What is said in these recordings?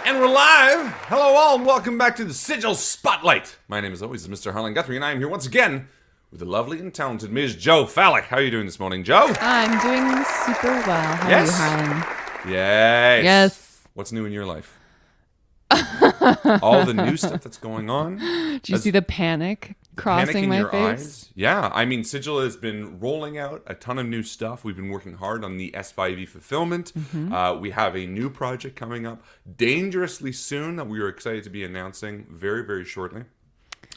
And we're live! Hello all, and welcome back to the Sigil Spotlight. My name, as always, is Mr. Harlan Guthrie, and I am here once again with the lovely and talented Ms. Jo Fallick. How are you doing this morning, Jo? I'm doing super well. How are you, Harlan? Yes! Yes. What's new in your life? All the new stuff that's going on. Do you see the panic crossing my face? Eyes? Yeah, I mean, Sigil has been rolling out a ton of new stuff. We've been working hard on the S5E fulfillment. We have a new project coming up dangerously soon that we are excited to be announcing very, very shortly.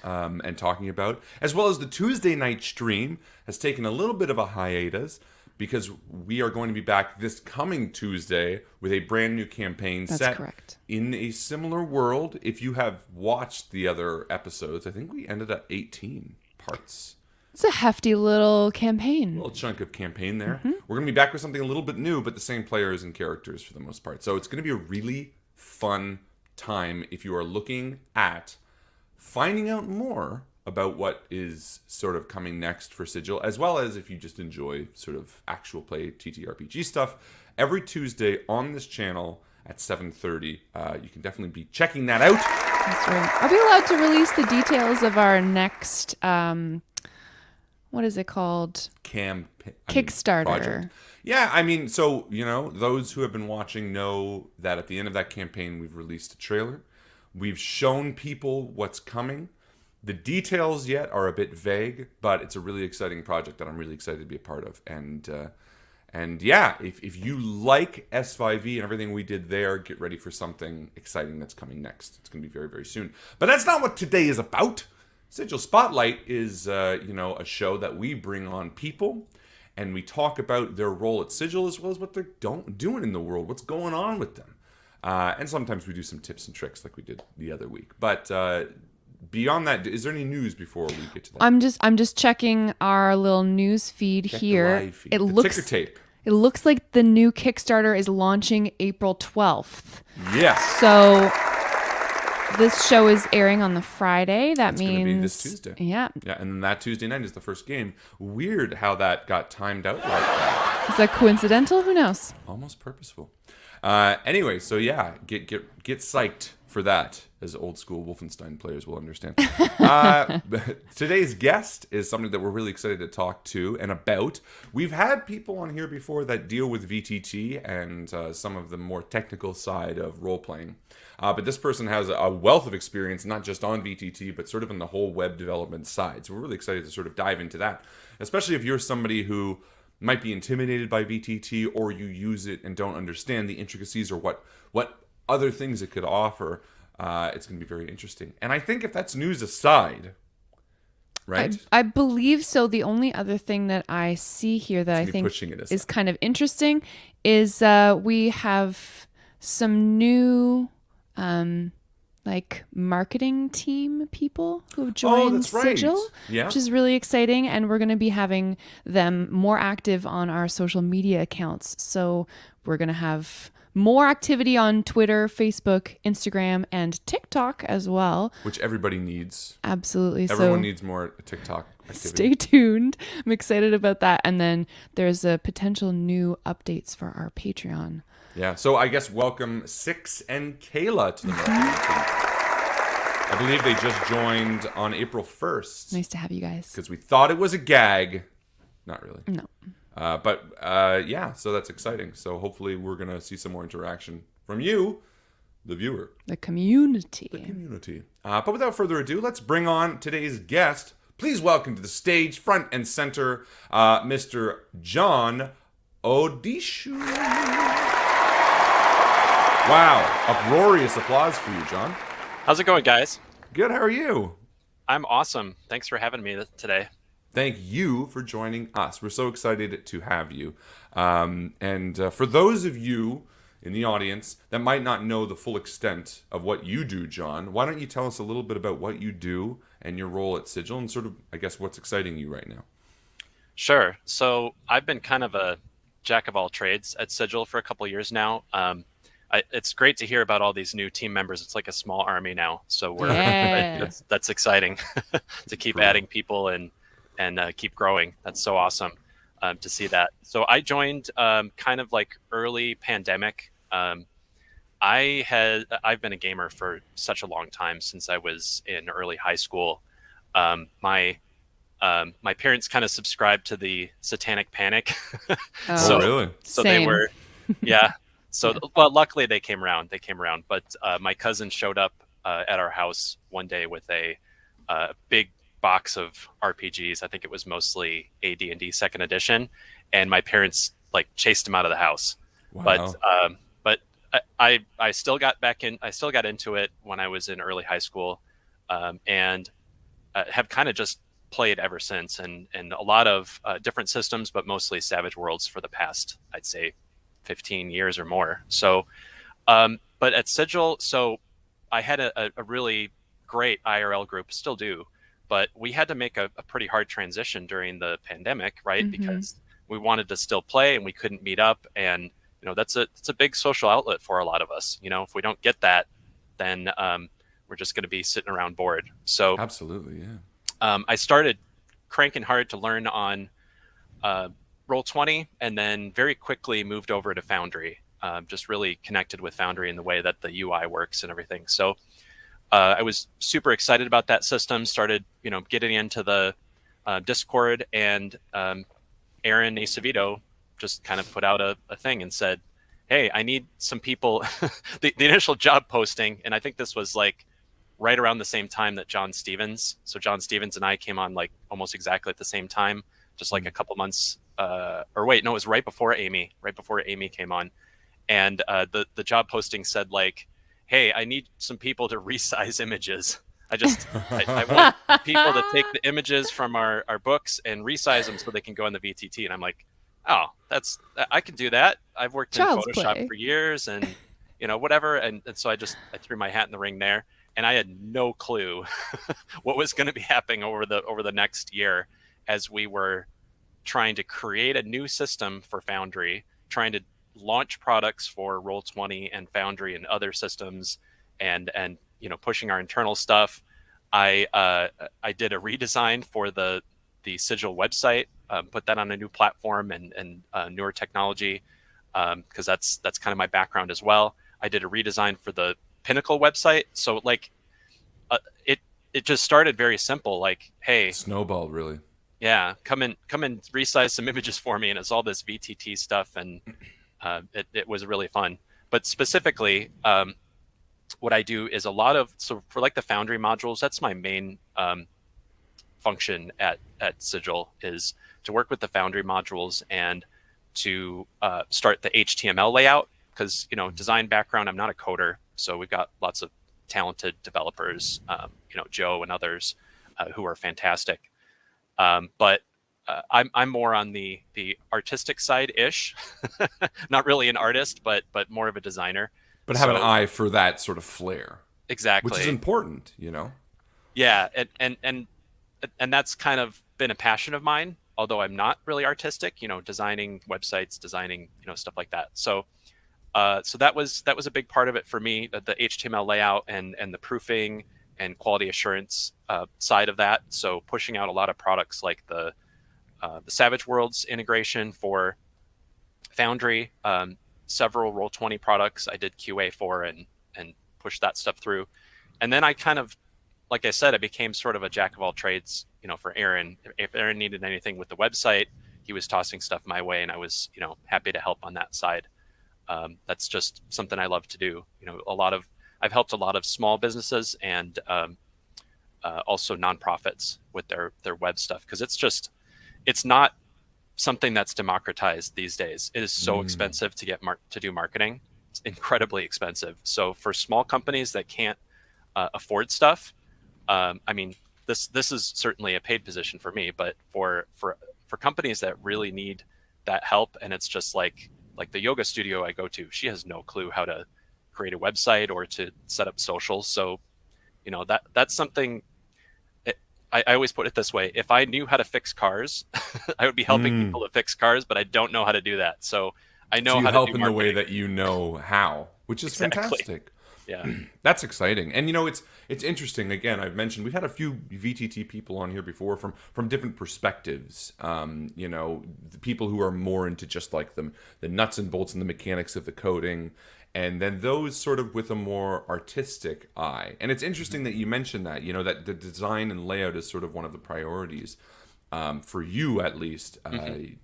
And talking about, as well as the Tuesday night stream has taken a little bit of a hiatus because we are going to be back this coming Tuesday with a brand new campaign set in a similar world. If you have watched the other episodes, I think we ended at 18 parts. It's a hefty little campaign. A little chunk of campaign there. We're going to be back with something a little bit new, but the same players and characters for the most part. So it's going to be a really fun time if you are looking at finding out more about what is sort of coming next for Sigil, as well as if you just enjoy sort of actual play TTRPG stuff. Every Tuesday on this channel at 7:30, you can definitely be checking that out. That's right. Are we allowed to release the details of our next, what is it called? Kickstarter. Project. Yeah, I mean, so, you know, those who have been watching know that at the end of that campaign, we've released a trailer. We've shown people what's coming. The details yet are a bit vague, but it's a really exciting project that I'm really excited to be a part of. And yeah, if you like S5E and everything we did there, get ready for something exciting that's coming next. It's going to be very, very soon. But that's not what today is about. Sigil Spotlight is, a show that we bring on people, and we talk about their role at Sigil as well as what they're doing in the world, what's going on with them. And sometimes we do some tips and tricks like we did the other week. But beyond that, is there any news before we get to that? I'm just checking our little news feed here. The live feed. The ticker tape. It looks like the new Kickstarter is launching April 12th. Yes. So this show is airing on the Friday. That means it's going to be this Tuesday. Yeah. Yeah, and then that Tuesday night is the first game. Weird how that got timed out like that. Is that coincidental? Who knows? Almost purposeful. Anyway, so yeah, get psyched for that, as old school Wolfenstein players will understand. Today's guest is somebody that we're really excited to talk to and about. We've had people on here before that deal with VTT and some of the more technical side of role-playing. But this person has a wealth of experience, not just on VTT, but sort of in the whole web development side. So we're really excited to sort of dive into that, especially if you're somebody who might be intimidated by VTT, or you use it and don't understand the intricacies or what other things it could offer. It's going to be very interesting. And I think if that's news aside, right? I believe so. The only other thing that I see here that I think is kind of interesting is we have some new marketing team people who have joined Sigil, which is really exciting. And we're going to be having them more active on our social media accounts. So we're going to have more activity on Twitter, Facebook, Instagram, and TikTok as well. Which everybody needs. Absolutely. Everyone needs more TikTok activity. Stay tuned. I'm excited about that. And then there's a potential new updates for our Patreon. Yeah, so I guess welcome Six and Kayla to the marketing team. I believe they just joined on April 1st. Nice to have you guys. Because we thought it was a gag. Not really. No. Yeah, so that's exciting. So hopefully we're going to see some more interaction from you, the viewer. The community. But without further ado, let's bring on today's guest. Please welcome to the stage, front and center, Mr. John Odishu. Wow, uproarious applause for you, John. How's it going, guys? Good, how are you? I'm awesome. Thanks for having me today. Thank you for joining us. We're so excited to have you. And for those of you in the audience that might not know the full extent of what you do, John, why don't you tell us a little bit about what you do and your role at Sigil and sort of, I guess, what's exciting you right now? Sure. So I've been kind of a jack of all trades at Sigil for a couple of years now. It's great to hear about all these new team members. It's like a small army now. So that's exciting to keep adding people and keep growing. That's so awesome to see that. So I joined kind of like early pandemic. I've been a gamer for such a long time, since I was in early high school. My my parents kind of subscribed to the Satanic Panic. Oh, really? So Same. they were, yeah. So, Yeah. well, luckily they came around. But my cousin showed up at our house one day with a big box of RPGs. I think it was mostly AD&D Second Edition, and my parents like chased him out of the house. Wow. But I still got back in. I still got into it when I was in early high school, and have kind of just played ever since, and a lot of different systems, but mostly Savage Worlds for the past, I'd say, 15 years or more. So, but at Sigil, so I had a really great IRL group, still do, but we had to make a pretty hard transition during the pandemic, right? Mm-hmm. Because we wanted to still play and we couldn't meet up, and it's a big social outlet for a lot of us. If we don't get that, then we're just going to be sitting around bored. So absolutely, yeah. I started cranking hard to learn on Roll20, and then very quickly moved over to Foundry. Just really connected with Foundry in the way that the UI works and everything. So I was super excited about that system. Started, getting into the Discord, and Aaron Acevedo just kind of put out a thing and said, "Hey, I need some people." the initial job posting, and I think this was like right around the same time that John Stevens and I came on, like almost exactly at the same time, just like a couple months, or wait, no, it was right before Amy came on. And the job posting said like, "Hey, I need some people to resize images. I want people to take the images from our books and resize them so they can go in the VTT." And I'm like, "Oh, I can do that. I've worked in Photoshop for years, and whatever." And so I threw my hat in the ring there. And I had no clue what was going to be happening over the next year, as we were trying to create a new system for Foundry, trying to launch products for Roll20 and Foundry and other systems, and pushing our internal stuff. I did a redesign for the Sigil website, put that on a new platform and newer technology, because that's kind of my background as well. I did a redesign for the Pinnacle website. So like it just started very simple, like, "Hey," snowballed really. Yeah, come and resize some images for me. And it's all this VTT stuff, and it was really fun. But specifically, what I do is so for like the Foundry modules, that's my main function at Sigil, is to work with the Foundry modules and to start the HTML layout, because design background, I'm not a coder, so we've got lots of talented developers, Joe and others who are fantastic. But I'm more on the artistic side ish, not really an artist, but more of a designer. But have an eye for that sort of flair, exactly, which is important, Yeah, and that's kind of been a passion of mine, although I'm not really artistic. Designing websites, designing stuff like that. So that was a big part of it for me, the HTML layout and the proofing and quality assurance side of that. So pushing out a lot of products like the Savage Worlds integration for Foundry, several Roll20 products I did QA for and pushed that stuff through. And then I kind of, like I said, I became sort of a jack of all trades, for Aaron. If Aaron needed anything with the website, he was tossing stuff my way, and I was, happy to help on that side. That's just something I love to do. I've helped a lot of small businesses and also nonprofits with their web stuff, because it's not something that's democratized these days. It is so expensive to do marketing. It's incredibly expensive. So for small companies that can't afford stuff, I mean, this is certainly a paid position for me, but for companies that really need that help, and it's just like the yoga studio I go to, she has no clue how to create a website or to set up socials. So, that's something. I always put it this way: if I knew how to fix cars, I would be helping people to fix cars, but I don't know how to do that. So I know how to do help in marketing. the way that how, which is fantastic. Yeah. That's exciting. And it's interesting. Again, I've mentioned we've had a few VTT people on here before from different perspectives. The people who are more into just like the nuts and bolts and the mechanics of the coding, and then those sort of with a more artistic eye. And it's interesting that you mentioned that, that the design and layout is sort of one of the priorities for you, at least,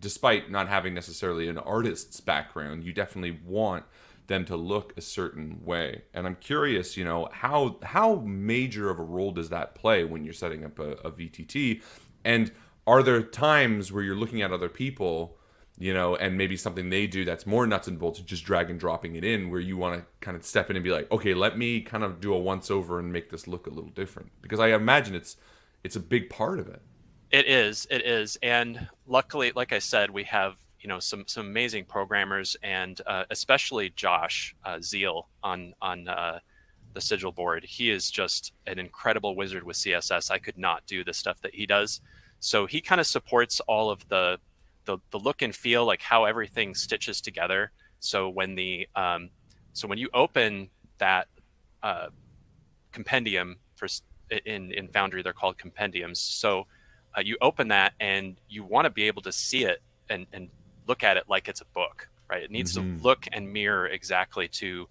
despite not having necessarily an artist's background. You definitely want them to look a certain way. And I'm curious, how major of a role does that play when you're setting up a VTT? And are there times where you're looking at other people, and maybe something they do that's more nuts and bolts, just drag and dropping it in, where you want to kind of step in and be like, okay, let me kind of do a once over and make this look a little different? Because I imagine it's a big part of it. It is. And luckily, like I said, we have some amazing programmers, and especially Josh Zeal on the Sigil board. He is just an incredible wizard with CSS. I could not do the stuff that he does. So he kind of supports all of the look and feel, like how everything stitches together. So when when you open that compendium in Foundry, they're called compendiums. So you open that and you want to be able to see it and look at it like it's a book, right? It needs to look and mirror exactly to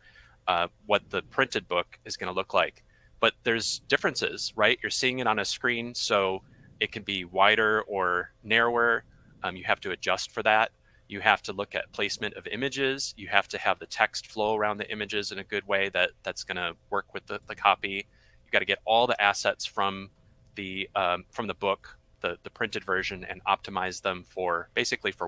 what the printed book is going to look like. But there's differences, right? You're seeing it on a screen, so it can be wider or narrower. You have to adjust for that. You have to look at placement of images. You have to have the text flow around the images in a good way that's going to work with the copy. You got to get all the assets from the book, the printed version, and optimize them for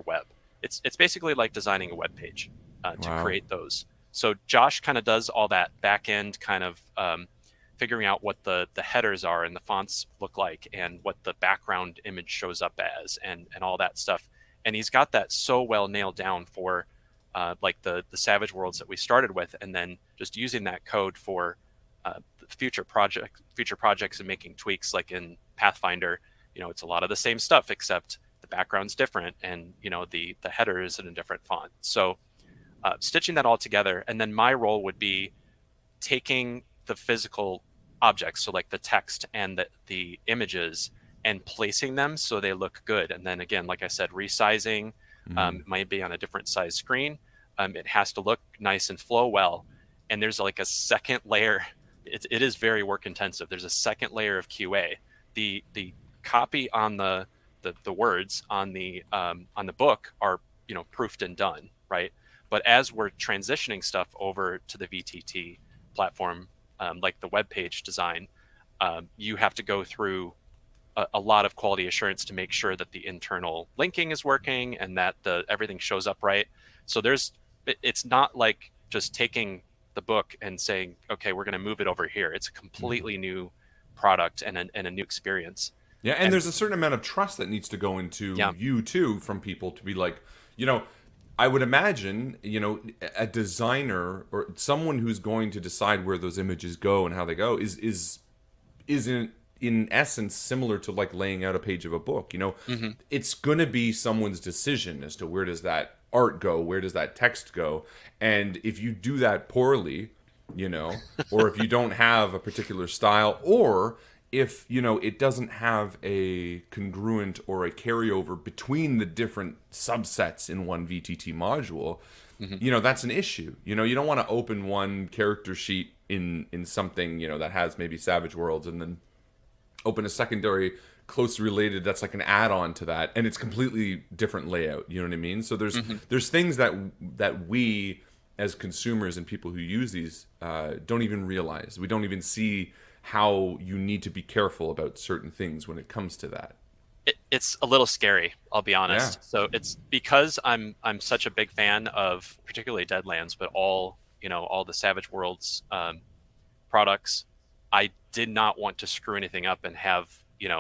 web. It's basically like designing a web page to create those. So Josh kind of does all that back end kind of figuring out what the headers are and the fonts look like and what the background image shows up as and all that stuff. And he's got that so well nailed down for like the Savage Worlds that we started with, and then just using that code for future projects and making tweaks, like in Pathfinder. It's a lot of the same stuff, except the background's different, and the header is in a different font. So stitching that all together, and then my role would be taking the physical objects, so like the text and the images, and placing them so they look good. And then again, like I said, resizing. It might be on a different size screen. It has to look nice and flow well. And there's like a second layer. It is very work intensive. There's a second layer of QA. The copy on the words on the book are proofed and done, right? But as we're transitioning stuff over to the VTT platform, like the web page design, you have to go through a lot of quality assurance to make sure that the internal linking is working and that everything shows up right. So it's not like just taking the book and saying, okay, we're going to move it over here. It's a completely new product and a new experience. Yeah, and there's a certain amount of trust that needs to go into you too, from people to be like, I would imagine, a designer or someone who's going to decide where those images go and how they go is in essence similar to like laying out a page of a book. It's going to be someone's decision as to where does that art go, where does that text go, and if you do that poorly, or if you don't have a particular style, or if it doesn't have a congruent or a carryover between the different subsets in one VTT module, that's an issue. You don't want to open one character sheet in something that has maybe Savage Worlds, and then open a secondary closely related that's like an add-on to that, and it's completely different layout. You know what I mean? So there's things that we as consumers and people who use these don't even realize. We don't even see how you need to be careful about certain things when it comes to that. It's a little scary, I'll be honest. Yeah. So it's because I'm such a big fan of particularly Deadlands, but all the Savage Worlds products. I did not want to screw anything up and have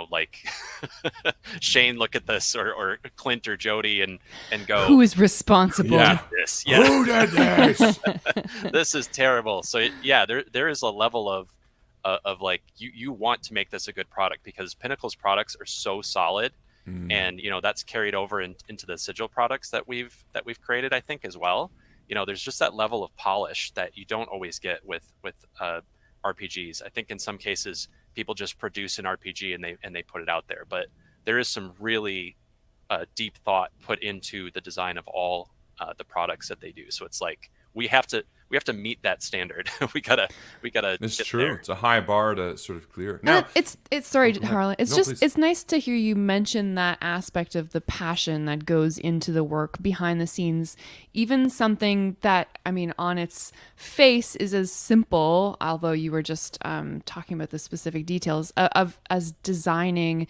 like Shane look at this, or Clint or Jody and go, who is responsible? Yeah. This, yeah. Who did this? This is terrible. So there is a level of like you want to make this a good product, because Pinnacle's products are so solid, and that's carried over into the Sigil products that we've created, I think, as well. there's just that level of polish that you don't always get with RPGs. I think in some cases people just produce an RPG and they put it out there, but there is some really deep thought put into the design of all the products that they do. So it's like we have to meet that standard. we gotta. It's true. There. It's a high bar to sort of clear. Now, it's sorry, Harlan. It's nice to hear you mention that aspect of the passion that goes into the work behind the scenes. Even something that, I mean, on its face is as simple, although you were just talking about the specific details as designing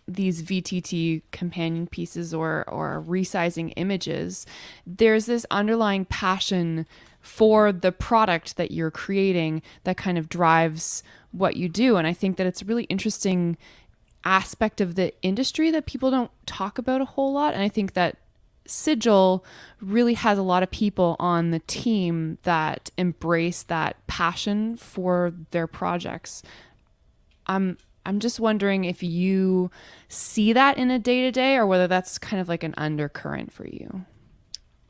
these VTT companion pieces or resizing images. There's this underlying passion for the product that you're creating that kind of drives what you do. And I think that it's a really interesting aspect of the industry that people don't talk about a whole lot. And I think that Sigil really has a lot of people on the team that embrace that passion for their projects. I'm just wondering if you see that in a day-to-day or whether that's kind of like an undercurrent for you.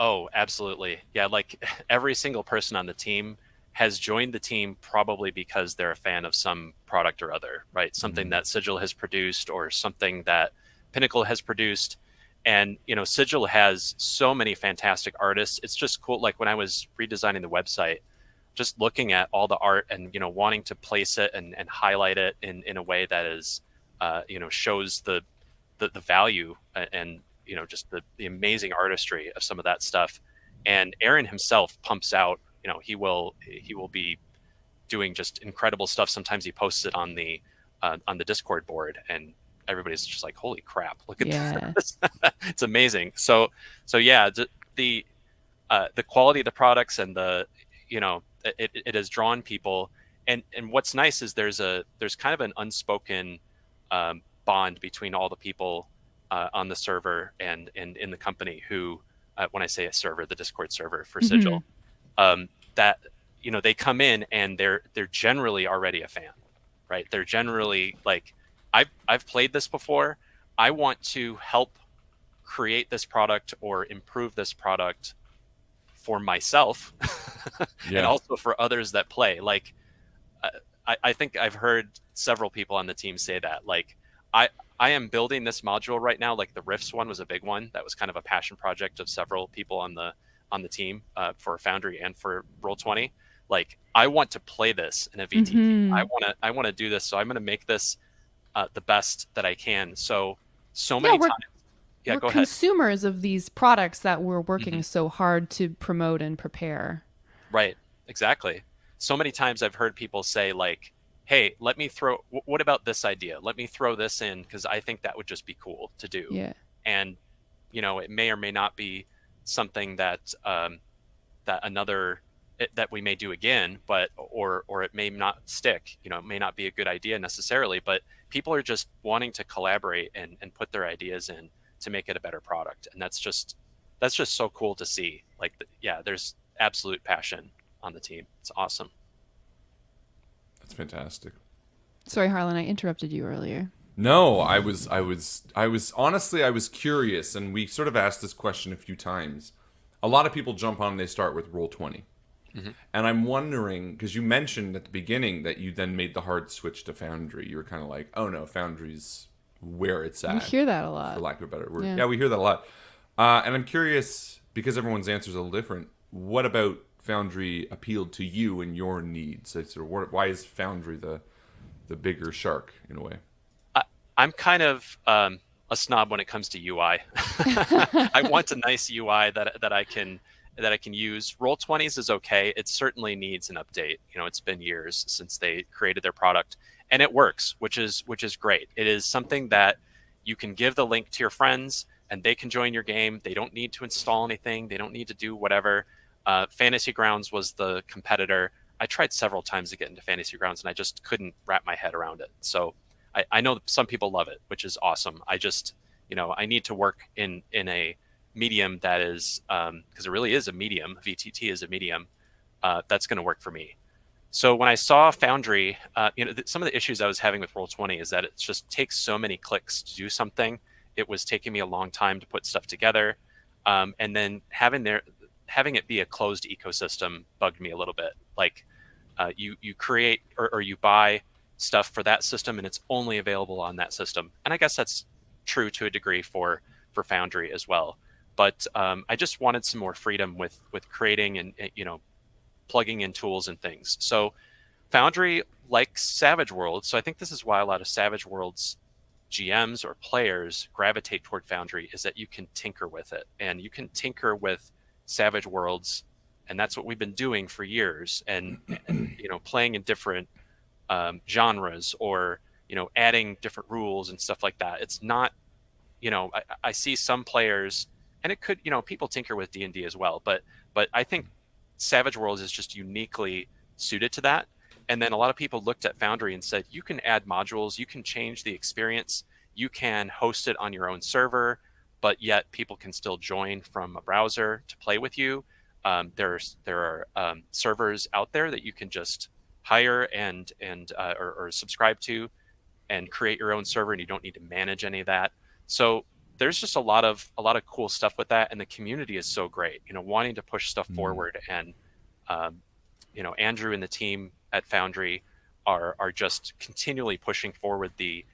Oh, absolutely. Yeah, like every single person on the team has joined the team probably because they're a fan of some product or other, right? Something that Sigil has produced or something that Pinnacle has produced. And, Sigil has so many fantastic artists. It's just cool. Like when I was redesigning the website, just looking at all the art and, wanting to place it and highlight it in a way that is, shows the value and, just the amazing artistry of some of that stuff. And Aaron himself pumps out, he will be doing just incredible stuff. Sometimes he posts it on the Discord board and everybody's just like, holy crap, look at this. It's amazing. So yeah, the quality of the products and it has drawn people, and what's nice is there's kind of an unspoken bond between all the people on the server and in the company who, when I say a server, the Discord server for Sigil, that they come in and they're generally already a fan, right? They're generally like, I've played this before. I want to help create this product or improve this product for myself and also for others that play. Like, I think I've heard several people on the team say that, like, I am building this module right now. Like the Rifts one was a big one. That was kind of a passion project of several people on the team for Foundry and for Roll20. Like, I want to play this in a VTT. I want to do this. So I'm going to make this the best that I can. So many times. Yeah, we're consumers of these products that we're working so hard to promote and prepare. Right. Exactly. So many times I've heard people say like, hey, what about this idea? Let me throw this in because I think that would just be cool to do. Yeah. And, it may or may not be something that that we may do again, but, or it may not stick, it may not be a good idea necessarily, but people are just wanting to collaborate and put their ideas in to make it a better product. And that's just so cool to see. Like, there's absolute passion on the team. It's awesome. That's fantastic. Sorry, Harlan, I interrupted you earlier. No, I was honestly, I was curious, and we sort of asked this question a few times. A lot of people jump on and they start with Roll20. And I'm wondering, because you mentioned at the beginning that you then made the hard switch to Foundry. You were kind of like, oh no, Foundry's where it's at. We hear that a lot. For lack of a better word. Yeah, we hear that a lot. And I'm curious, because everyone's answer is a little different, what about Foundry appealed to you and your needs? Why is Foundry the bigger shark in a way? I'm kind of a snob when it comes to UI. I want a nice UI that I can use. Roll20s is okay. It certainly needs an update. It's been years since they created their product, and it works, which is great. It is something that you can give the link to your friends and they can join your game. They don't need to install anything. They don't need to do whatever. Fantasy Grounds was the competitor. I tried several times to get into Fantasy Grounds and I just couldn't wrap my head around it. So I know some people love it, which is awesome. I just, I need to work in a medium that is, because it really is a medium, VTT is a medium, that's going to work for me. So when I saw Foundry, some of the issues I was having with Roll20 is that it just takes so many clicks to do something. It was taking me a long time to put stuff together. And then having having it be a closed ecosystem bugged me a little bit. Like you create or you buy stuff for that system and it's only available on that system. And I guess that's true to a degree for Foundry as well. But I just wanted some more freedom with creating and plugging in tools and things. So Foundry, like Savage Worlds, so I think this is why a lot of Savage Worlds GMs or players gravitate toward Foundry, is that you can tinker with it, and you can tinker with Savage Worlds, and that's what we've been doing for years, and playing in different genres, or adding different rules and stuff like that. It's not, I see some players, and it could, people tinker with D&D as well, but I think Savage Worlds is just uniquely suited to that. And then a lot of people looked at Foundry and said, you can add modules, you can change the experience, you can host it on your own server, but yet people can still join from a browser to play with you. There are servers out there that you can just hire or subscribe to and create your own server, and you don't need to manage any of that. So there's just a lot of cool stuff with that, and the community is so great. Wanting to push stuff forward, and Andrew and the team at Foundry are just continually pushing forward the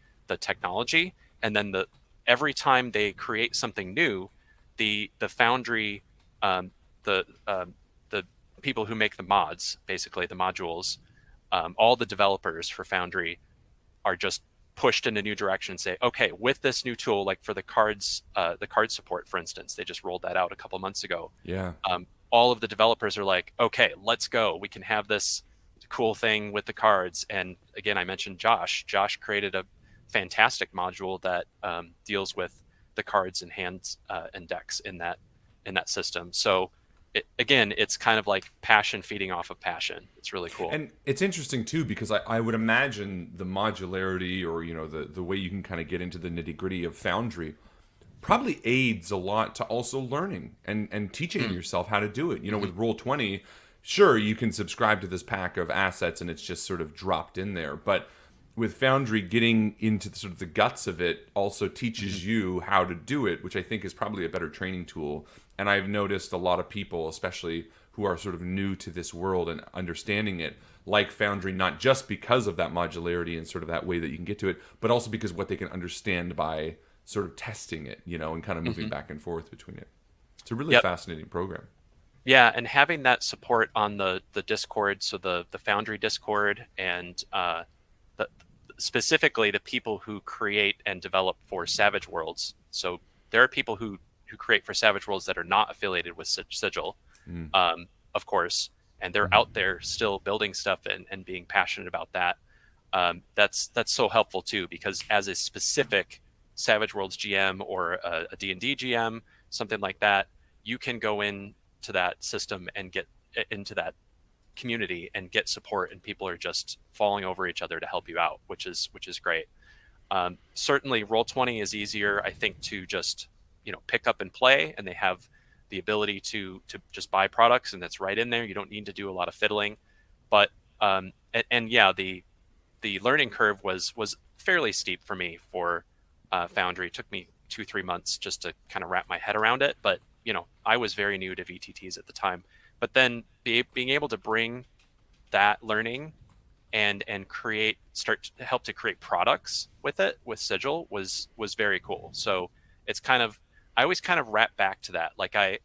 technology, and then every time they create something new, the Foundry, the people who make the mods, basically the modules, all the developers for Foundry are just pushed in a new direction and say, okay, with this new tool, like for the card support, for instance, they just rolled that out a couple months ago. Yeah. All of the developers are like, okay, let's go. We can have this cool thing with the cards. And again, I mentioned Josh. Josh created a fantastic module that deals with the cards and hands and decks in that system. So it's kind of like passion feeding off of passion. It's really cool. And it's interesting too, because I would imagine the modularity, or the way you can kind of get into the nitty gritty of Foundry probably aids a lot to also learning and teaching yourself how to do it. With Roll20, sure, you can subscribe to this pack of assets and it's just sort of dropped in there. But with Foundry, getting into sort of the guts of it also teaches you how to do it, which I think is probably a better training tool. And I've noticed a lot of people, especially who are sort of new to this world and understanding it, like Foundry, not just because of that modularity and sort of that way that you can get to it, but also because what they can understand by sort of testing it, and kind of moving back and forth between it. It's a really fascinating program. Yeah, and having that support on the Discord, so the Foundry Discord, and specifically the people who create and develop for Savage Worlds. So there are people who create for Savage Worlds that are not affiliated with Sigil, of course, and they're out there still building stuff and being passionate about that. That's so helpful too, because as a specific Savage Worlds GM or a D&D GM, something like that, you can go into that system and get into that community and get support, and people are just falling over each other to help you out, which is great. Certainly Roll20 is easier, I think, to just pick up and play, and they have the ability to just buy products, and that's right in there. You don't need to do a lot of fiddling. But the learning curve was fairly steep for me for Foundry. It took me 2-3 months just to kind of wrap my head around it, but I was very new to VTTs at the time. But then being able to bring that learning and help to create products with it, with Sigil, was very cool. So it's kind of, I always kind of wrap back to that. Like I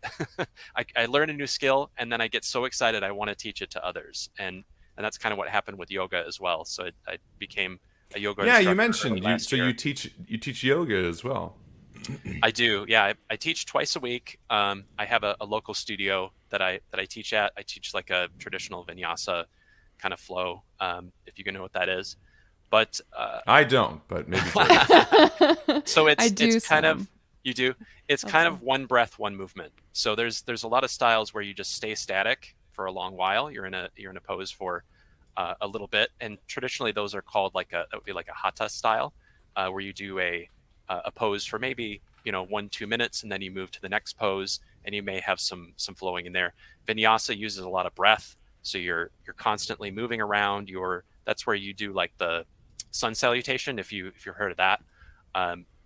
learn a new skill, and then I get so excited I want to teach it to others, and that's kind of what happened with yoga as well. So I became a yoga instructor. Yeah, you mentioned you teach yoga as well. I do. Yeah, I teach twice a week. I have a local studio that I teach at. I teach like a traditional vinyasa kind of flow, if you can know what that is. But I don't, but maybe. So it's kind of, you do. It's kind of one breath, one movement. So there's a lot of styles where you just stay static for a long while. You're in a pose for a little bit, and traditionally those are called that would be like a hatha style, where you do a pose for maybe 1-2 minutes, and then you move to the next pose, and you may have some flowing in there. Vinyasa uses a lot of breath, so you're constantly moving around. That's where you do like the sun salutation, if you've heard of that,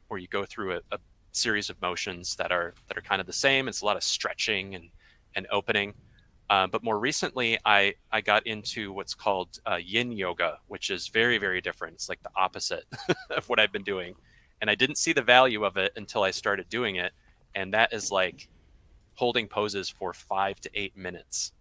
where you go through a series of motions that are kind of the same. It's a lot of stretching and opening. But more recently, I got into what's called yin yoga, which is very, very different. It's like the opposite of what I've been doing. And I didn't see the value of it until I started doing it. And that is like holding poses for 5 to 8 minutes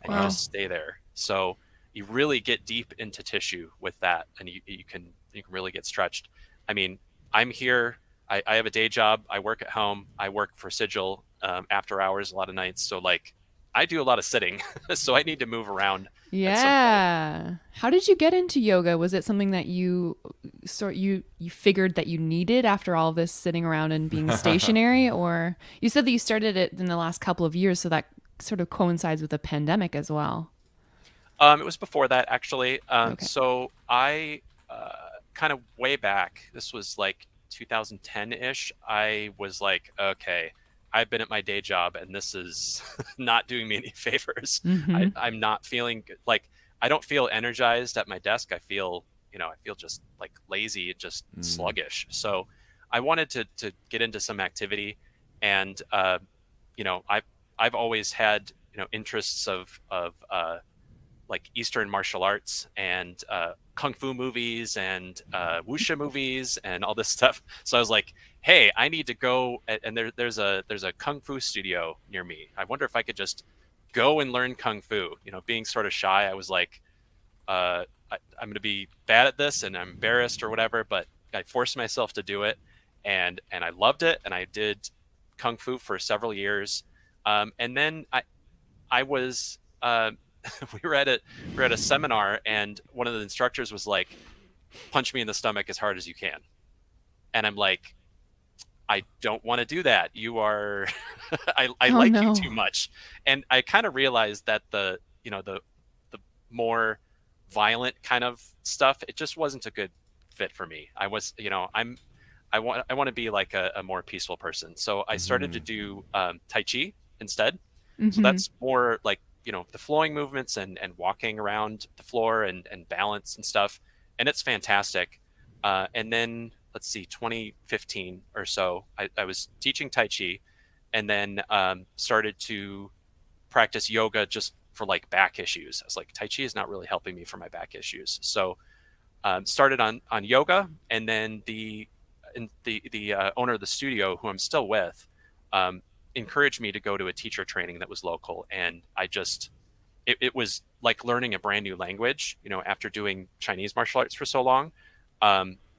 and you just stay there. So you really get deep into tissue with that, and you can really get stretched. I mean, I'm here. I have a day job. I work at home. I work for Sigil after hours a lot of nights. So like I do a lot of sitting, so I need to move around. Yeah. How did you get into yoga? Was it something that you figured that you needed after all this sitting around and being stationary? Or you said that you started it in the last couple of years, so that sort of coincides with the pandemic as well. It was before that, actually. So I kind of way back, this was like 2010-ish, I was like, okay, I've been at my day job and this is not doing me any favors. Mm-hmm. I'm not feeling like, I don't feel energized at my desk. I feel just like lazy, just sluggish. So I wanted to get into some activity, and I've always had interests of like Eastern martial arts and kung fu movies and wuxia movies and all this stuff. So I was like, hey, I need to go, and there's a kung fu studio near me. I wonder if I could just go and learn kung fu. Being sort of shy, I was like, I'm going to be bad at this and I'm embarrassed or whatever, but I forced myself to do it, and I loved it, and I did kung fu for several years, and then I was we were at a seminar, and one of the instructors was like, punch me in the stomach as hard as you can. And I'm like, I don't want to do that. You are, I like you too much. And I kind of realized that the more violent kind of stuff, it just wasn't a good fit for me. I was, I want to be like a more peaceful person. So I started to do Tai Chi instead. Mm-hmm. So that's more like, the flowing movements and walking around the floor and balance and stuff. And it's fantastic. And then, let's see, 2015 or so, I was teaching Tai Chi, and then started to practice yoga just for like back issues. I was like, Tai Chi is not really helping me for my back issues. So started on yoga, and then the owner of the studio, who I'm still with, encouraged me to go to a teacher training that was local. And I just, it was like learning a brand new language, after doing Chinese martial arts for so long.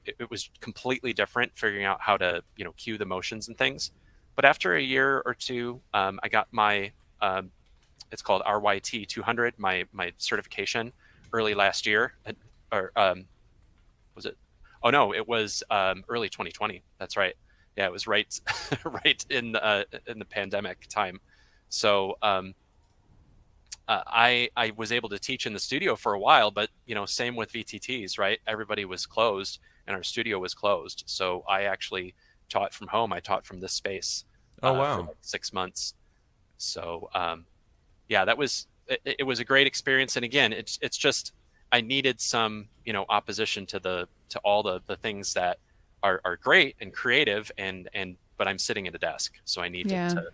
It was completely different, figuring out how to, cue the motions and things. But after a year or two, I got my, it's called RYT 200, my certification early last year, or was it? Oh no, it was early 2020. That's right. Yeah, it was right in the pandemic time. So I was able to teach in the studio for a while, but same with VTTs, right? Everybody was closed and our studio was closed. So I actually taught from home. I taught from this space. Oh wow! For like 6 months. So yeah, it was a great experience. And again, it's just I needed some opposition to all the things that are great and creative, but I'm sitting at a desk, so I need to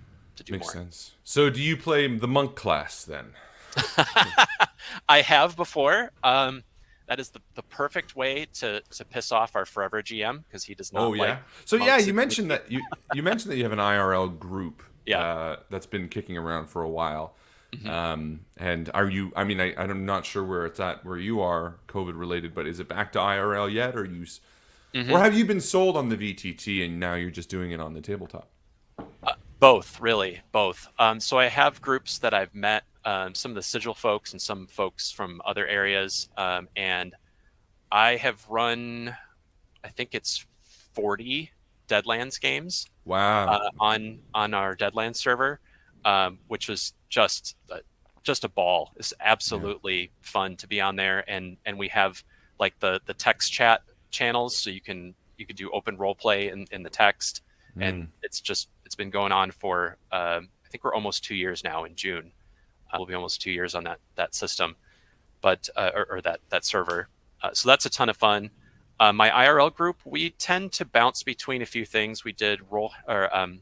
do Makes more. Sense. So do you play the monk class then? I have before. That is the perfect way to piss off our forever GM, because he does not. Oh yeah. Like so yeah, you mentioned that you mentioned that you have an IRL group. Yeah. That's been kicking around for a while. Mm-hmm. And are you? I mean, I'm not sure where it's at where you are, COVID related, but is it back to IRL yet, or you? Mm-hmm. Or have you been sold on the VTT and now you're just doing it on the tabletop? Both, really, both. So I have groups that I've met, some of the Sigil folks and some folks from other areas, and I have run, I think it's 40 Deadlands games. Wow! On our Deadlands server, which was just a ball. It's absolutely fun to be on there, and we have like the text chat channels, so you can do open role play in the text, and it's been going on for I think we're almost 2 years now. In June we'll be almost 2 years on that system, but or that server. So that's a ton of fun. My IRL group, we tend to bounce between a few things. We did Warhammer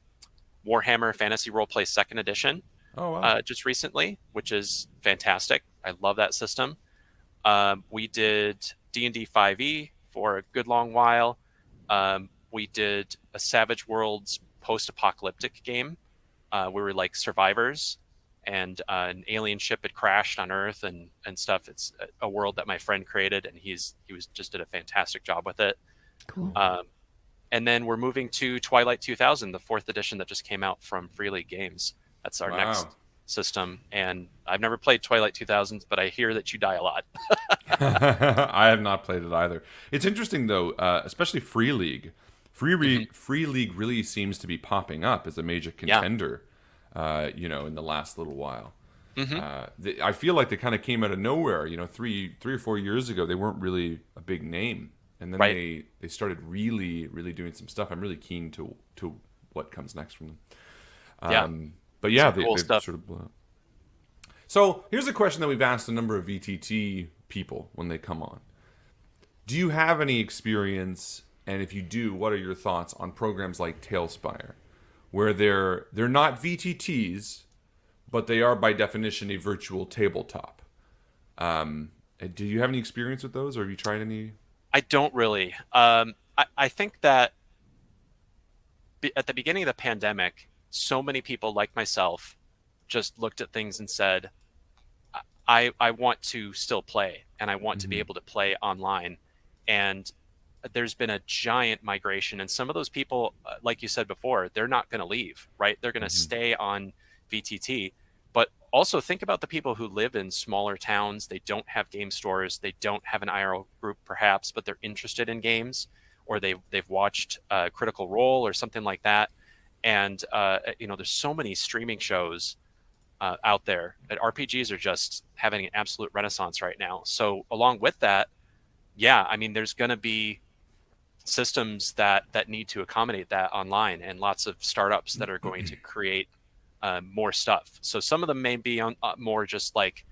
Fantasy Roleplay 2nd edition, just recently, which is fantastic. I love that system. We did D&D 5e for a good long while. We did a Savage Worlds post-apocalyptic game. We were like survivors, and an alien ship had crashed on Earth and stuff. It's a world that my friend created, and he just did a fantastic job with it. Cool. And then we're moving to Twilight 2000, the 4th edition that just came out from Free League Games. That's our next system. And I've never played Twilight 2000, but I hear that you die a lot. I have not played it either. It's interesting though, especially Free League. Free League really seems to be popping up as a major contender, in the last little while. I feel like they kind of came out of nowhere. 3 or 4 years ago, they weren't really a big name, and then they started really doing some stuff. I'm really keen to what comes next from them. But yeah, they've sort of blown up. So here's a question that we've asked a number of VTT people when they come on. Do you have any experience? And if you do, what are your thoughts on programs like Tailspire, where they're not VTTs, but they are by definition a virtual tabletop? Do you have any experience with those, or have you tried any? I don't really. I think that at the beginning of the pandemic, so many people like myself just looked at things and said, I want to still play, and I want to be able to play online. And there's been a giant migration, and some of those people, like you said before, they're not going to leave, right? They're going to stay on VTT. But also think about the people who live in smaller towns. They don't have game stores. They don't have an IRL group, perhaps, but they're interested in games, or they've watched Critical Role or something like that. And there's so many streaming shows out there. And RPGs are just having an absolute renaissance right now. So along with that, there's going to be systems that need to accommodate that online, and lots of startups that are going to create more stuff. So some of them may be on more just like,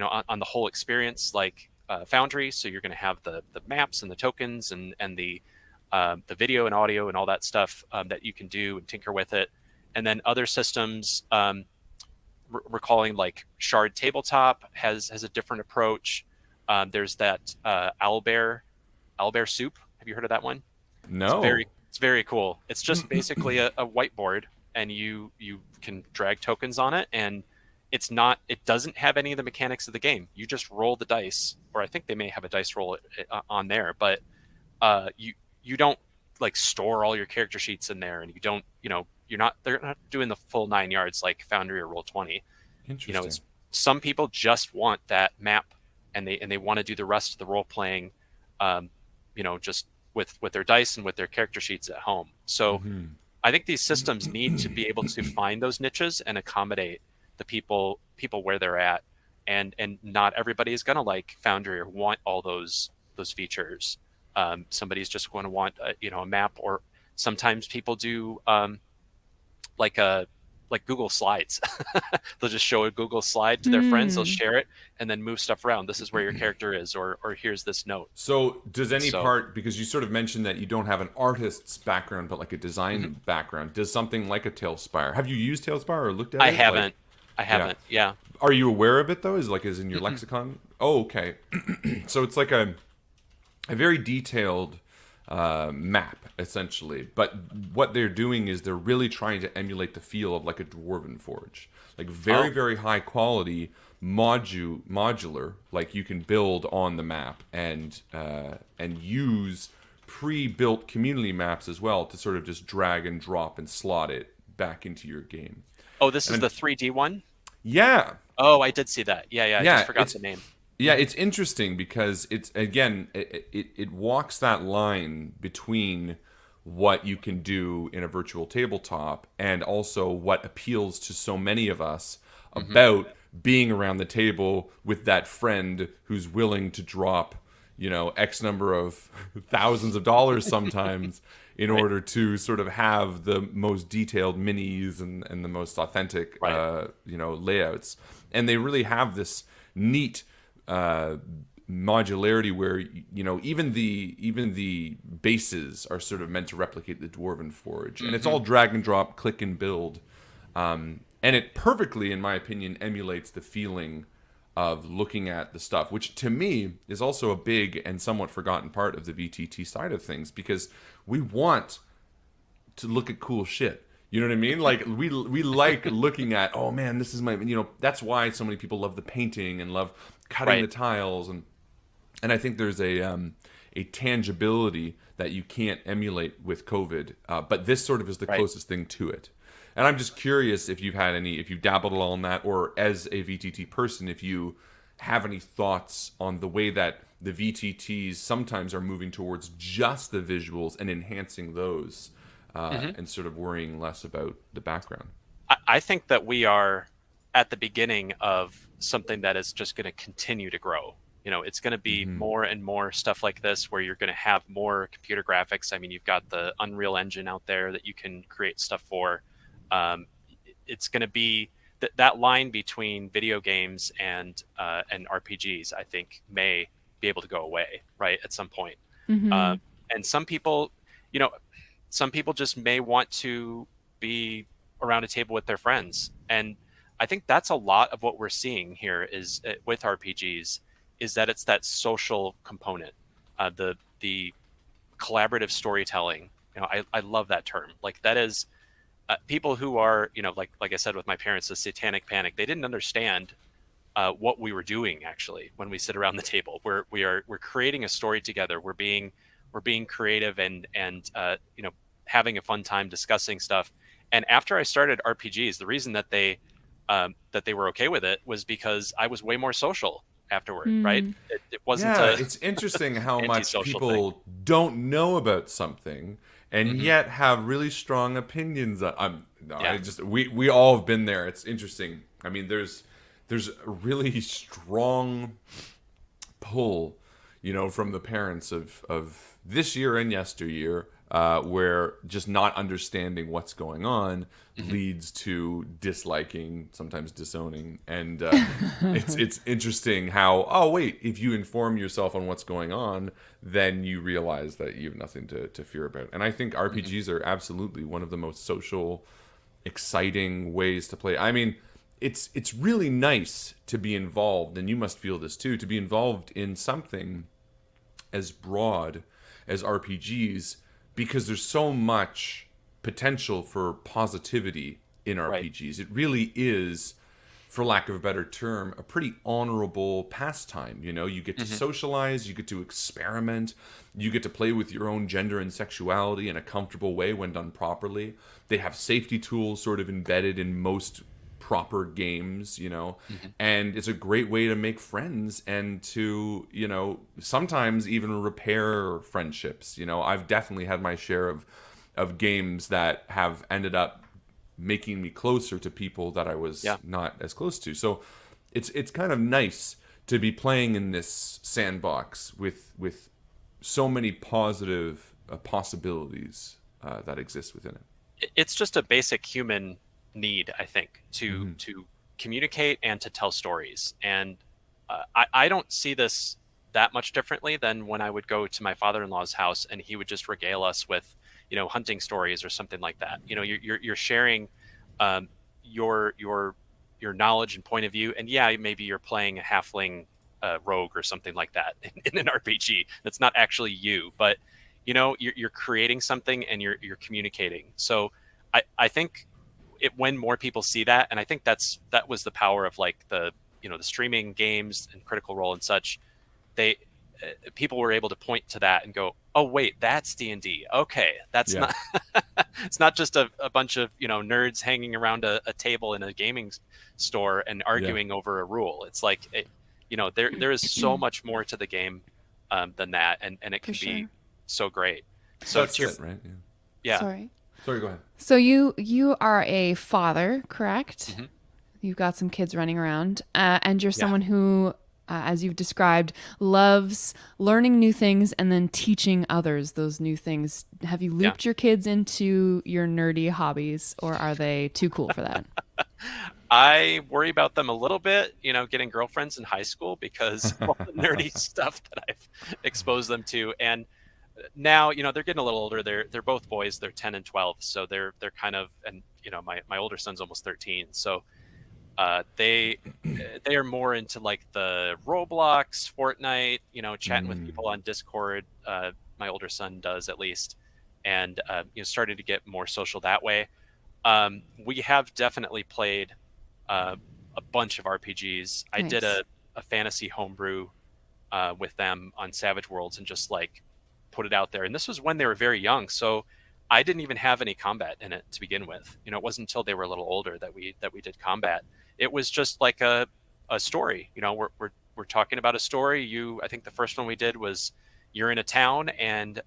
on the whole experience, like Foundry. So you're going to have the maps and the tokens and the video and audio and all that stuff that you can do and tinker with it. And then other systems, we're calling like Shard Tabletop has a different approach. There's that Owlbear Soup. Have you heard of that one? No. It's very cool. It's just basically a whiteboard, and you can drag tokens on it, and it doesn't have any of the mechanics of the game. You just roll the dice, or I think they may have a dice roll on there, but you don't like store all your character sheets in there, and you don't, they're not doing the full 9 yards like Foundry or Roll20. Interesting. Some people just want that map, and they want to do the rest of the role playing, just with their dice and with their character sheets at home. So I think these systems need to be able to find those niches and accommodate the people where they're at, and not everybody is going to like Foundry or want all those features. Somebody's just going to want a map, or sometimes people do like Google Slides. They'll just show a Google slide to their friends, they'll share it, and then move stuff around. This is where your character is, or here's this note. So does any part, because you sort of mentioned that you don't have an artist's background, but like a design background, does something like a Tailspire, have you used Tailspire or looked at it? I haven't. Yeah. Are you aware of it though? Is in your lexicon? Oh, okay. So it's like a very detailed map, essentially. But what they're doing is they're really trying to emulate the feel of like a Dwarven Forge. Like very high quality, modular, like you can build on the map and use pre-built community maps as well to sort of just drag and drop and slot it back into your game. Oh, this is the 3D one? Yeah. Oh, I did see that. Yeah, I just forgot the name. Yeah, it's interesting because it's, again, it walks that line between what you can do in a virtual tabletop and also what appeals to so many of us about being around the table with that friend who's willing to drop, X number of thousands of dollars sometimes in order to sort of have the most detailed minis and the most authentic, layouts. And they really have this neat modularity where even the bases are sort of meant to replicate the Dwarven Forge, and it's all drag and drop, click and build, and And it perfectly, in my opinion, emulates the feeling of looking at the stuff, which to me is also a big and somewhat forgotten part of the VTT side of things, because we want to look at cool shit. You know what I mean? Like we like looking at, oh man, this is my, that's why so many people love the painting and love cutting the tiles, and I think there's a tangibility that you can't emulate with COVID, but this sort of is the closest thing to it. And I'm just curious if you've dabbled at all in that, or as a VTT person, if you have any thoughts on the way that the VTTs sometimes are moving towards just the visuals and enhancing those, and sort of worrying less about the background. I think that we are at the beginning of something that is just going to continue to grow. It's going to be more and more stuff like this, where you're going to have more computer graphics. I mean, you've got the Unreal Engine out there that you can create stuff for. It's going to be that line between video games and RPGs, I think, may be able to go away, right, at some point. And some people just may want to be around a table with their friends. And I think that's a lot of what we're seeing here is with RPGs, is that it's that social component, the collaborative storytelling. I love that term. Like that is people who are, like I said with my parents, the satanic panic. They didn't understand what we were doing actually when we sit around the table. We're creating a story together. We're being creative and having a fun time discussing stuff. And after I started RPGs, the reason that they were okay with it was because I was way more social afterward, right? It wasn't. Yeah, it's interesting how much people don't know about something and yet have really strong opinions. We all have been there. It's interesting. I mean, there's a really strong pull, from the parents of this year and yesteryear, where just not understanding what's going on leads to disliking, sometimes disowning. And it's interesting how, oh, wait, if you inform yourself on what's going on, then you realize that you have nothing to fear about. And I think RPGs are absolutely one of the most social, exciting ways to play. I mean, it's really nice to be involved, and you must feel this too, to be involved in something as broad as RPGs, because there's so much potential for positivity in RPGs. It really is, for lack of a better term, a pretty honorable pastime. You get to socialize, you get to experiment, you get to play with your own gender and sexuality in a comfortable way when done properly. They have safety tools sort of embedded in most proper games, and it's a great way to make friends and to, sometimes even repair friendships. I've definitely had my share of games that have ended up making me closer to people that I was not as close to. So it's kind of nice to be playing in this sandbox with so many positive possibilities that exist within it. It's just a basic human need, I think, to communicate and to tell stories. And I don't see this that much differently than when I would go to my father-in-law's house and he would just regale us with, hunting stories or something like that. You're sharing your knowledge and point of view. And maybe you're playing a halfling rogue or something like that in an RPG. That's not actually you, but you're creating something and you're communicating. So I think when more people see that, and I think that was the power of like the streaming games and Critical Role and such, people were able to point to that and go, oh wait, that's D&D. Okay, that's not it's not just a bunch of nerds hanging around a table in a gaming store and arguing over a rule. It's like there is so much more to the game than that, and it can be so great. So that's it, right? Yeah. Sorry, go ahead. So you are a father, correct? You've got some kids running around, and you're someone who, as you've described, loves learning new things and then teaching others those new things. Have you looped your kids into your nerdy hobbies, or are they too cool for that? I worry about them a little bit, getting girlfriends in high school because of all the nerdy stuff that I've exposed them to. And now, they're getting a little older. They're both boys. They're 10 and 12, so they're kind of, and my older son's almost 13, so they are more into like the Roblox, Fortnite, chatting with people on Discord. My older son does, at least, and starting to get more social that way. We have definitely played a bunch of RPGs. I did a fantasy homebrew with them on Savage Worlds, and just like put it out there. And this was when they were very young, so I didn't even have any combat in it to begin with. It wasn't until they were a little older that we did combat. It was just like a story. We're talking about a story. I think the first one we did was, you're in a town, and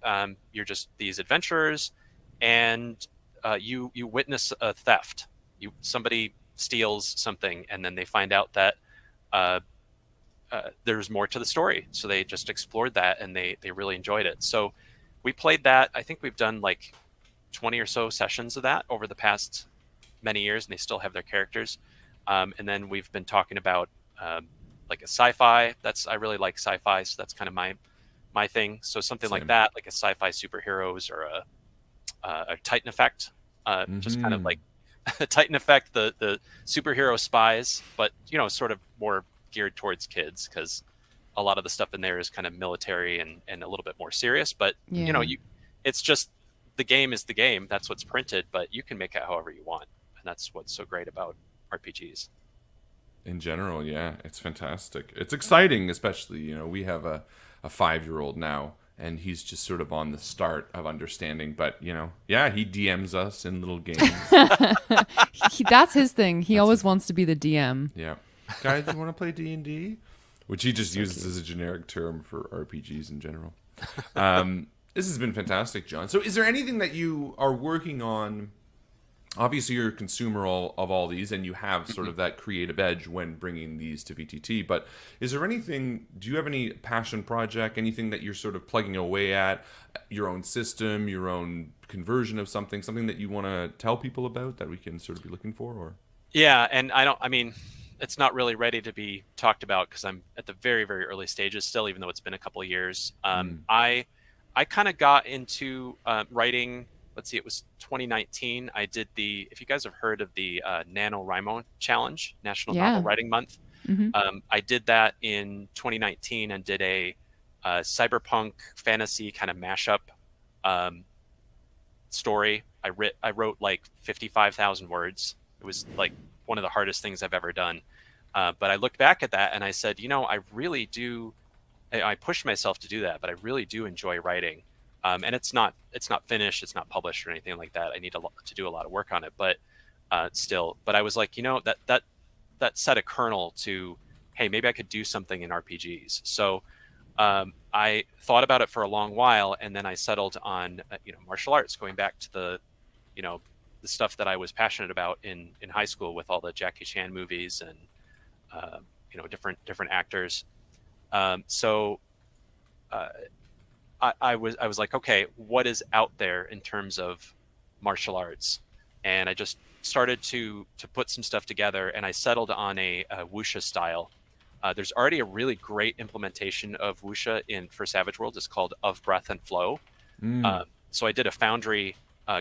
you're just these adventurers, and you witness a theft. Somebody steals something, and then they find out that there's more to the story. So they just explored that, and they really enjoyed it. So we played that. I think we've done like 20 or so sessions of that over the past many years, and they still have their characters. And then we've been talking about like a sci-fi. I really like sci-fi, so that's kind of my thing. So something like that, like a sci-fi superheroes, or a Titan effect, just kind of like a Titan effect, the superhero spies, but sort of more geared towards kids, because a lot of the stuff in there is kind of military and a little bit more serious. But it's just, the game is the game. That's what's printed, but you can make it however you want, and that's what's so great about RPGs. In general, yeah, it's fantastic. It's exciting, especially, we have a 5-year-old now, and he's just sort of on the start of understanding. But, he DMs us in little games. That's his thing. He always wants to be the DM. Yeah. Guys, you want to play D&D? Which he just uses as a generic term for RPGs in general. This has been fantastic, John. So is there anything that you are working on? Obviously, you're a consumer of all these, and you have sort of that creative edge when bringing these to VTT. But is there anything, do you have any passion project, anything that you're sort of plugging away at, your own system, your own conversion of something that you want to tell people about that we can sort of be looking for? Or Yeah, and it's not really ready to be talked about, because I'm at the very, very early stages still, even though it's been a couple of years. I kind of got into writing. Let's see, it was 2019. I did if you guys have heard of the NaNoWriMo Challenge, National Novel Writing Month. I did that in 2019 and did a cyberpunk fantasy kind of mashup story. I wrote like 55,000 words. It was like one of the hardest things I've ever done. But I looked back at that and I said, I really do. I pushed myself to do that, but I really do enjoy writing. And it's not finished, it's not published or anything like that. I need to do a lot of work on it, but still. But I was like, that set a kernel to, hey, maybe I could do something in RPGs. So I thought about it for a long while, and then I settled on martial arts, going back to the stuff that I was passionate about in high school with all the Jackie Chan movies and different actors. I was like, okay, what is out there in terms of martial arts? And I just started to put some stuff together, and I settled on a wuxia style. There's already a really great implementation of wuxia for Savage Worlds. It's called Of Breath and Flow. So I did a Foundry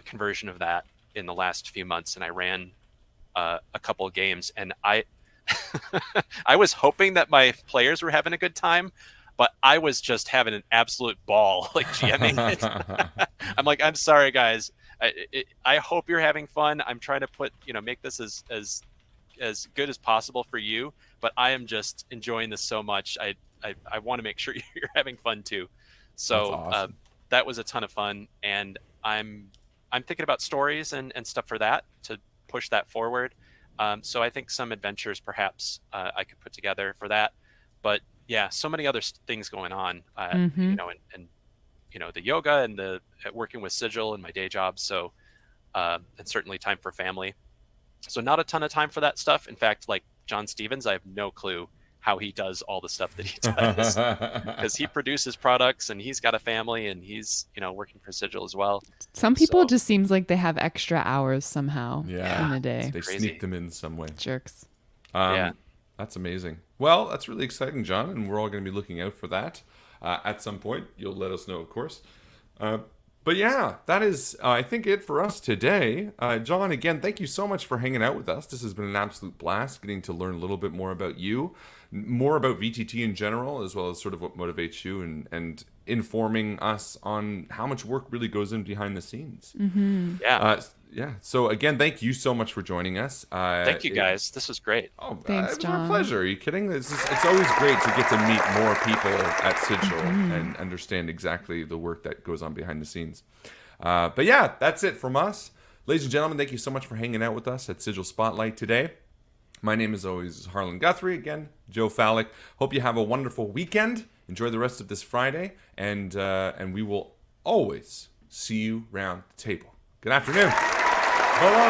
conversion of that in the last few months, and I ran a couple of games, and I was hoping that my players were having a good time, but I was just having an absolute ball, like GMing it. I'm like, I'm sorry, guys. I hope you're having fun. I'm trying to make this as good as possible for you, but I am just enjoying this so much. I want to make sure you're having fun too. So awesome. That was a ton of fun, and I'm thinking about stories and stuff for that to push that forward. So I think some adventures perhaps I could put together for that, but yeah, so many other things going on, and the yoga and the working with Sigil and my day job. So, and certainly time for family. So not a ton of time for that stuff. In fact, like John Stevens, I have no clue how he does all the stuff that he does, because he produces products and he's got a family and he's, working for Sigil as well. Some people just seems like they have extra hours somehow in a day. They sneak them in some way. Jerks. Yeah. That's amazing. Well, that's really exciting, John, and we're all going to be looking out for that at some point. You'll let us know, of course. But yeah, that is, I think, it for us today. John, again, thank you so much for hanging out with us. This has been an absolute blast getting to learn a little bit more about you, more about VTT in general, as well as sort of what motivates you and informing us on how much work really goes in behind the scenes. Mm-hmm. Yeah. So again, thank you so much for joining us. Thank you guys. This was great. Oh, thanks, it was John. our pleasure. Are you kidding? It's always great to get to meet more people at Sigil and understand exactly the work that goes on behind the scenes. But yeah, that's it from us. Ladies and gentlemen, thank you so much for hanging out with us at Sigil Spotlight today. My name is always Harlan Guthrie. Again, Joe Fallick. Hope you have a wonderful weekend. Enjoy the rest of this Friday. And we will always see you round the table. Good afternoon. Bye.